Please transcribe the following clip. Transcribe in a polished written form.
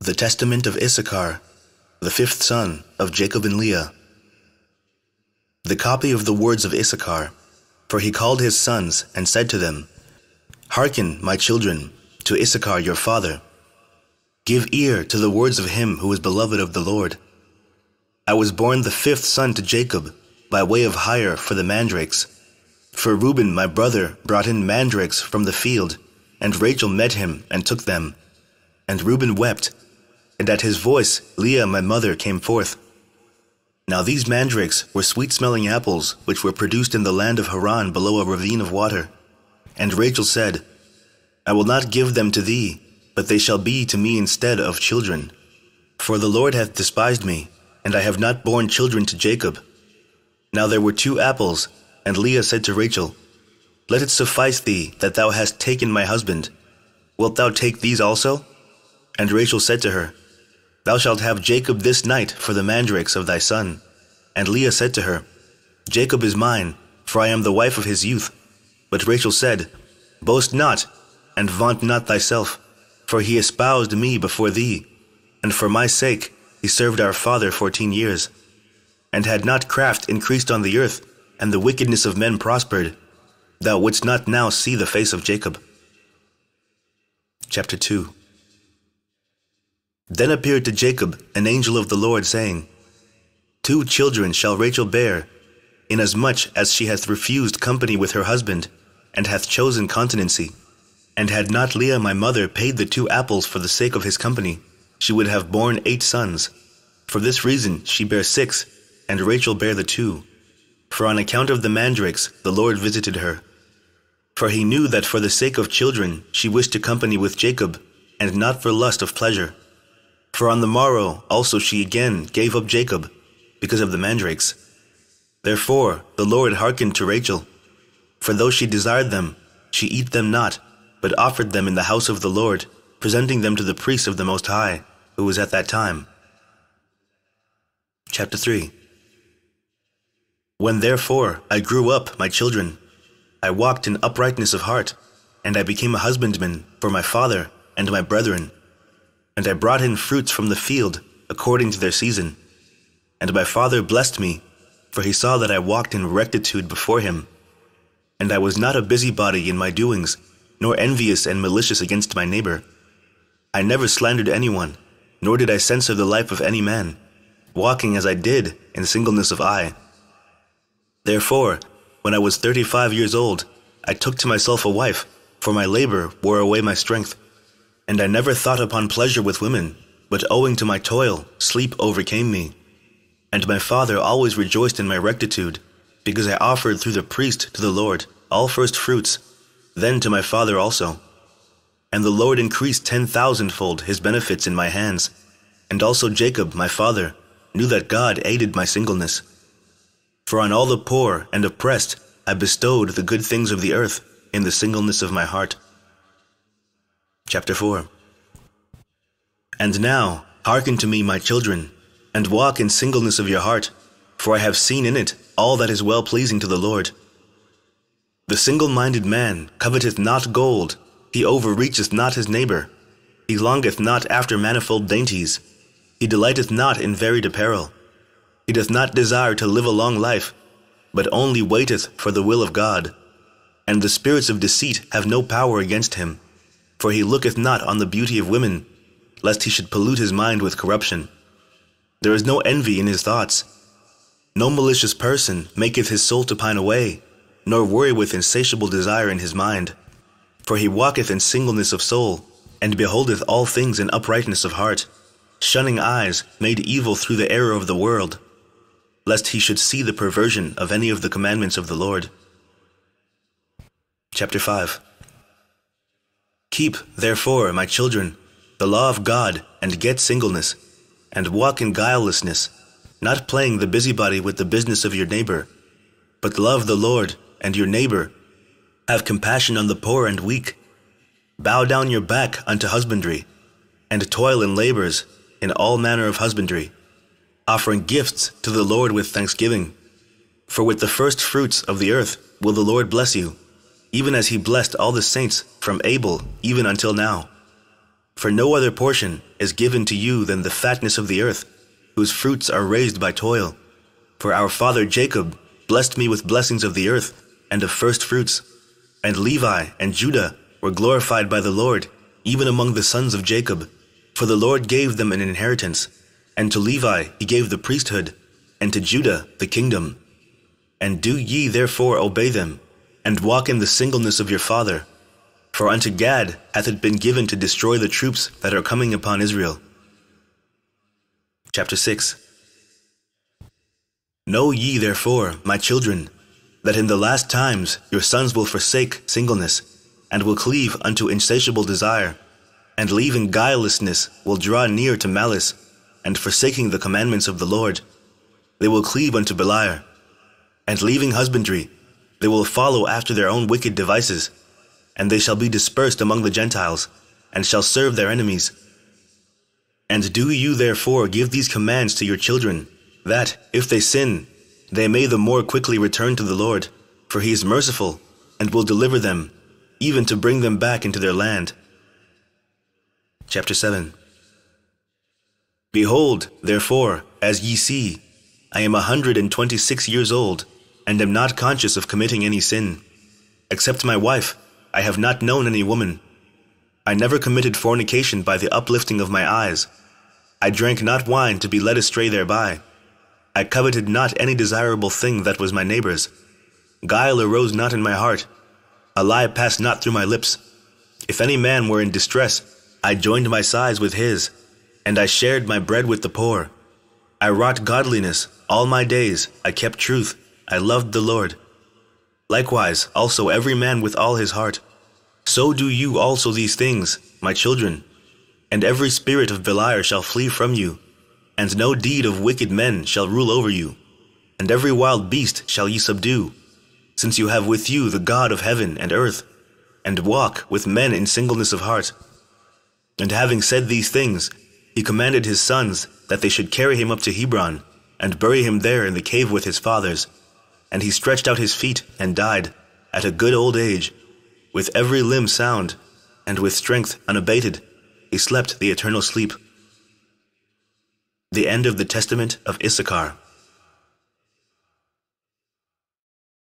The testament of Issachar, the fifth son of Jacob and Leah. The copy of the words of Issachar, for he called his sons and said to them, Hearken, my children, to Issachar your father. Give ear to the words of him who is beloved of the Lord. I was born the fifth son to Jacob, by way of hire for the mandrakes. For Reuben my brother brought in mandrakes from the field, and Rachel met him and took them. And Reuben wept, and at his voice Leah my mother came forth. Now these mandrakes were sweet-smelling apples, which were produced in the land of Haran below a ravine of water. And Rachel said, I will not give them to thee, but they shall be to me instead of children. For the Lord hath despised me, and I have not borne children to Jacob. Now there were 2 apples, and Leah said to Rachel, Let it suffice thee that thou hast taken my husband. Wilt thou take these also? And Rachel said to her, Thou shalt have Jacob this night for the mandrakes of thy son. And Leah said to her, Jacob is mine, for I am the wife of his youth. But Rachel said, Boast not, and vaunt not thyself, for he espoused me before thee, and for my sake he served our father 14 years. And had not craft increased on the earth, and the wickedness of men prospered, thou wouldst not now see the face of Jacob. Chapter 2. Then appeared to Jacob an angel of the Lord, saying, 2 children shall Rachel bear, inasmuch as she hath refused company with her husband, and hath chosen continency. And had not Leah my mother paid the 2 apples for the sake of his company, she would have borne 8 sons. For this reason she bare 6, and Rachel bare the 2. For on account of the mandrakes the Lord visited her. For he knew that for the sake of children she wished to company with Jacob, and not for lust of pleasure. For on the morrow also she again gave up Jacob, because of the mandrakes. Therefore the Lord hearkened to Rachel. For though she desired them, she eat them not, but offered them in the house of the Lord, presenting them to the priest of the Most High, who was at that time. Chapter 3. When therefore I grew up, my children, I walked in uprightness of heart, and I became a husbandman for my father and my brethren. And I brought in fruits from the field, according to their season. And my father blessed me, for he saw that I walked in rectitude before him. And I was not a busybody in my doings, nor envious and malicious against my neighbor. I never slandered anyone, nor did I censure the life of any man, walking as I did in singleness of eye. Therefore, when I was 35 years old, I took to myself a wife, for my labor wore away my strength. And I never thought upon pleasure with women, but owing to my toil, sleep overcame me. And my father always rejoiced in my rectitude, because I offered through the priest to the Lord all first fruits, then to my father also. And the Lord increased 10,000-fold his benefits in my hands. And also Jacob, my father, knew that God aided my singleness. For on all the poor and oppressed I bestowed the good things of the earth in the singleness of my heart. Chapter 4. And now hearken to me, my children, and walk in singleness of your heart, for I have seen in it all that is well-pleasing to the Lord. The single-minded man coveteth not gold, he overreacheth not his neighbor, he longeth not after manifold dainties, he delighteth not in varied apparel, he doth not desire to live a long life, but only waiteth for the will of God. And the spirits of deceit have no power against him, for he looketh not on the beauty of women, lest he should pollute his mind with corruption. There is no envy in his thoughts. No malicious person maketh his soul to pine away, nor worry with insatiable desire in his mind. For he walketh in singleness of soul, and beholdeth all things in uprightness of heart, shunning eyes made evil through the error of the world, lest he should see the perversion of any of the commandments of the Lord. Chapter 5. Keep, therefore, my children, the law of God, and get singleness, and walk in guilelessness, not playing the busybody with the business of your neighbor, but love the Lord and your neighbor. Have compassion on the poor and weak. Bow down your back unto husbandry, and toil in labors in all manner of husbandry, offering gifts to the Lord with thanksgiving. For with the first fruits of the earth will the Lord bless you, even as he blessed all the saints from Abel even until now. For no other portion is given to you than the fatness of the earth, whose fruits are raised by toil. For our father Jacob blessed me with blessings of the earth and of first fruits. And Levi and Judah were glorified by the Lord, even among the sons of Jacob. For the Lord gave them an inheritance, and to Levi he gave the priesthood, and to Judah the kingdom. And do ye therefore obey them, and walk in the singleness of your father. For unto Gad hath it been given to destroy the troops that are coming upon Israel. Chapter 6. Know ye therefore, my children, that in the last times your sons will forsake singleness, and will cleave unto insatiable desire, and leaving guilelessness will draw near to malice, and forsaking the commandments of the Lord, they will cleave unto Beliar. And leaving husbandry, they will follow after their own wicked devices, and they shall be dispersed among the Gentiles, and shall serve their enemies. And do you therefore give these commands to your children, that, if they sin, they may the more quickly return to the Lord, for he is merciful, and will deliver them, even to bring them back into their land. Chapter 7. Behold, therefore, as ye see, I am 126 years old, and am not conscious of committing any sin. Except my wife, I have not known any woman. I never committed fornication by the uplifting of my eyes. I drank not wine to be led astray thereby. I coveted not any desirable thing that was my neighbor's. Guile arose not in my heart. A lie passed not through my lips. If any man were in distress, I joined my sighs with his, and I shared my bread with the poor. I wrought godliness all my days. I kept truth. I loved the Lord. Likewise also every man with all his heart. So do you also these things, my children. And every spirit of Beliar shall flee from you, and no deed of wicked men shall rule over you. And every wild beast shall ye subdue, since you have with you the God of heaven and earth, and walk with men in singleness of heart. And having said these things, he commanded his sons that they should carry him up to Hebron, and bury him there in the cave with his fathers. And he stretched out his feet and died, at a good old age, with every limb sound, and with strength unabated. He slept the eternal sleep. The end of the testament of Issachar.